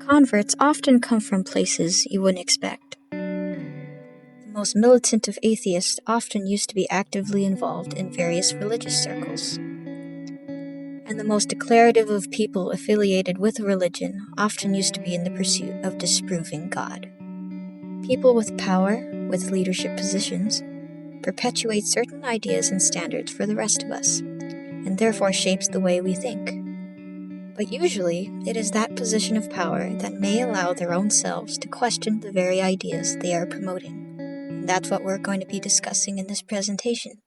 Converts often come from places you wouldn't expect. The most militant of atheists often used to be actively involved in various religious circles. And the most declarative of people affiliated with a religion often used to be in the pursuit of disproving God. People with power, with leadership positions, perpetuate certain ideas and standards for the rest of us, and therefore shapes the way we think. But usually, it is that position of power that may allow their own selves to question the very ideas they are promoting. And that's what we're going to be discussing in this presentation.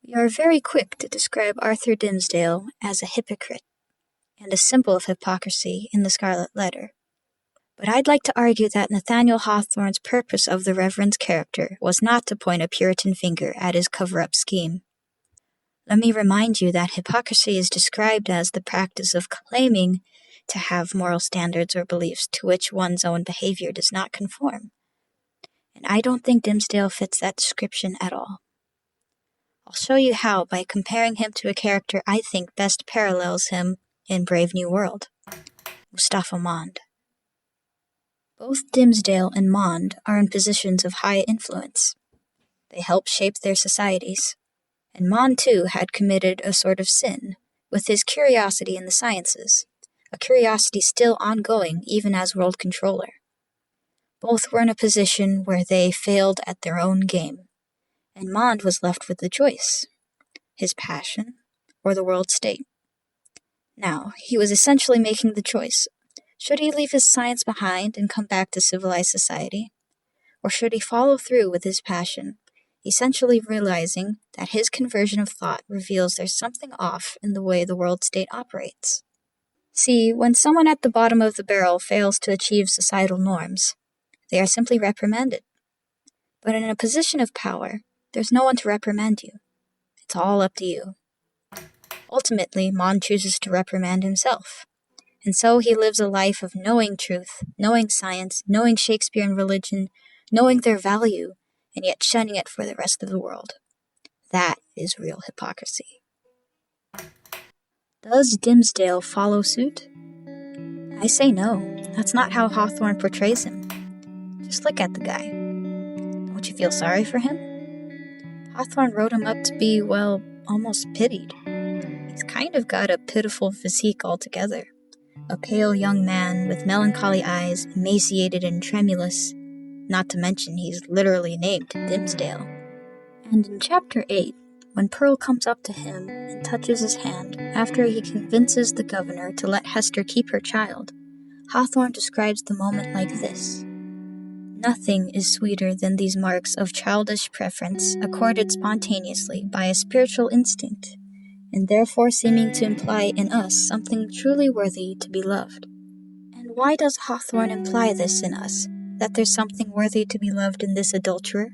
We are very quick to describe Arthur Dimmesdale as a hypocrite and a symbol of hypocrisy in the Scarlet Letter. But I'd like to argue that Nathaniel Hawthorne's purpose of the Reverend's character was not to point a Puritan finger at his cover-up scheme. Let me remind you that hypocrisy is described as the practice of claiming to have moral standards or beliefs to which one's own behavior does not conform. And I don't think Dimmesdale fits that description at all. I'll show you how by comparing him to a character I think best parallels him in Brave New World, Mustafa Mond. Both Dimmesdale and Mond are in positions of high influence. They help shape their societies. And Mond, too, had committed a sort of sin, with his curiosity in the sciences, a curiosity still ongoing even as world controller. Both were in a position where they failed at their own game, and Mond was left with the choice, his passion or the world state. Now, he was essentially making the choice. Should he leave his science behind and come back to civilized society? Or should he follow through with his passion, essentially realizing that his conversion of thought reveals there's something off in the way the world state operates? See, when someone at the bottom of the barrel fails to achieve societal norms, they are simply reprimanded. But in a position of power, there's no one to reprimand you. It's all up to you. Ultimately, Mond chooses to reprimand himself. And so he lives a life of knowing truth, knowing science, knowing Shakespeare and religion, knowing their value, and yet shunning it for the rest of the world. That is real hypocrisy. Does Dimmesdale follow suit? I say no. That's not how Hawthorne portrays him. Just look at the guy. Don't you feel sorry for him? Hawthorne wrote him up to be, well, almost pitied. He's kind of got a pitiful physique altogether. A pale young man with melancholy eyes, emaciated and tremulous, not to mention he's literally named Dimmesdale. And in Chapter 8, when Pearl comes up to him and touches his hand after he convinces the governor to let Hester keep her child, Hawthorne describes the moment like this: "Nothing is sweeter than these marks of childish preference accorded spontaneously by a spiritual instinct, and therefore seeming to imply in us something truly worthy to be loved." And why does Hawthorne imply this in us, that there's something worthy to be loved in this adulterer?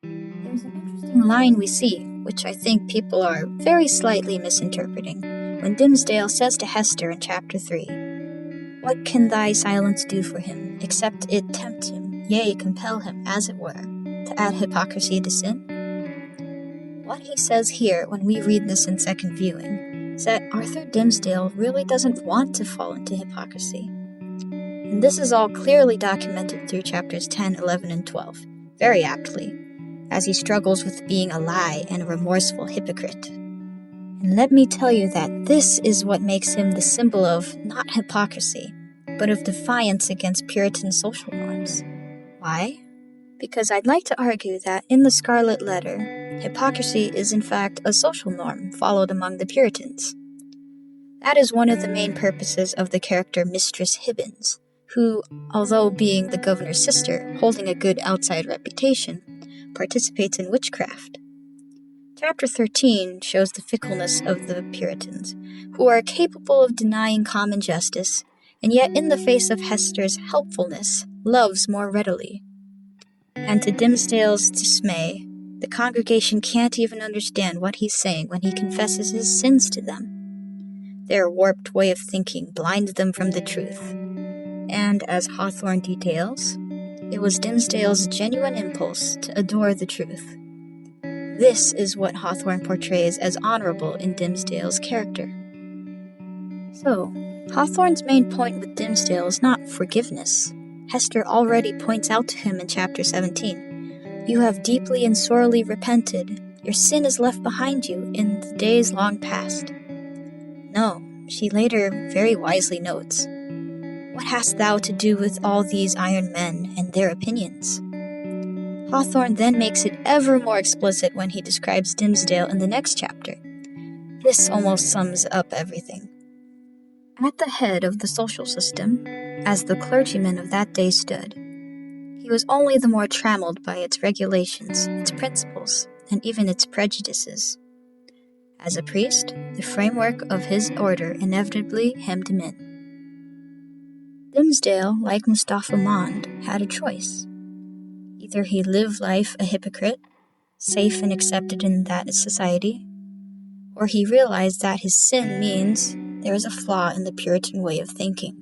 There's an interesting line we see, which I think people are very slightly misinterpreting, when Dimmesdale says to Hester in Chapter 3, "What can thy silence do for him, except it tempt him, yea, compel him, as it were, to add hypocrisy to sin?" What he says here when we read this in second viewing is that Arthur Dimmesdale really doesn't want to fall into hypocrisy. And this is all clearly documented through chapters 10, 11, and 12, very aptly, as he struggles with being a lie and a remorseful hypocrite. And let me tell you that this is what makes him the symbol of not hypocrisy, but of defiance against Puritan social norms. Why? Because I'd like to argue that in the Scarlet Letter, hypocrisy is in fact a social norm followed among the Puritans. That is one of the main purposes of the character Mistress Hibbins, who, although being the governor's sister, holding a good outside reputation, participates in witchcraft. Chapter 13 shows the fickleness of the Puritans, who are capable of denying common justice, and yet in the face of Hester's helpfulness, loves more readily. And to Dimmesdale's dismay, the congregation can't even understand what he's saying when he confesses his sins to them. Their warped way of thinking blinds them from the truth. And as Hawthorne details, it was Dimmesdale's genuine impulse to adore the truth. This is what Hawthorne portrays as honorable in Dimmesdale's character. So, Hawthorne's main point with Dimmesdale is not forgiveness. Hester already points out to him in chapter 17, "You have deeply and sorely repented. Your sin is left behind you in the days long past." No, she later very wisely notes, "What hast thou to do with all these iron men and their opinions?" Hawthorne then makes it ever more explicit when he describes Dimmesdale in the next chapter. This almost sums up everything. At the head of the social system, as the clergyman of that day stood, he was only the more trammeled by its regulations, its principles, and even its prejudices. As a priest, the framework of his order inevitably hemmed him in. Dimmesdale, like Mustafa Mond, had a choice. Either he lived life a hypocrite, safe and accepted in that society, or he realized that his sin means there is a flaw in the Puritan way of thinking,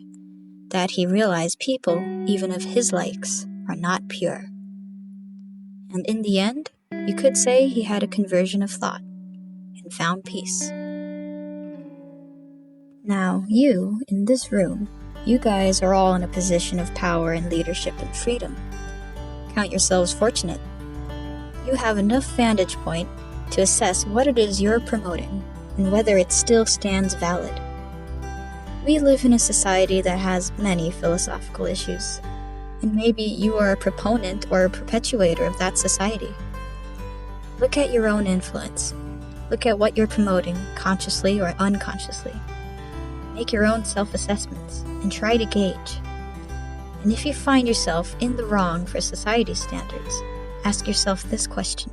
that he realized people, even of his likes, are not pure. And in the end, you could say he had a conversion of thought and found peace. Now, you, in this room, you guys are all in a position of power and leadership and freedom. Count yourselves fortunate. You have enough vantage point to assess what it is you're promoting and whether it still stands valid. We live in a society that has many philosophical issues, and maybe you are a proponent or a perpetuator of that society. Look at your own influence. Look at what you're promoting, consciously or unconsciously. Make your own self-assessments and try to gauge. And if you find yourself in the wrong for society's standards, ask yourself this question: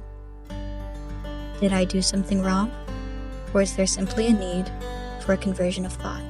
did I do something wrong? Or is there simply a need for a conversion of thought?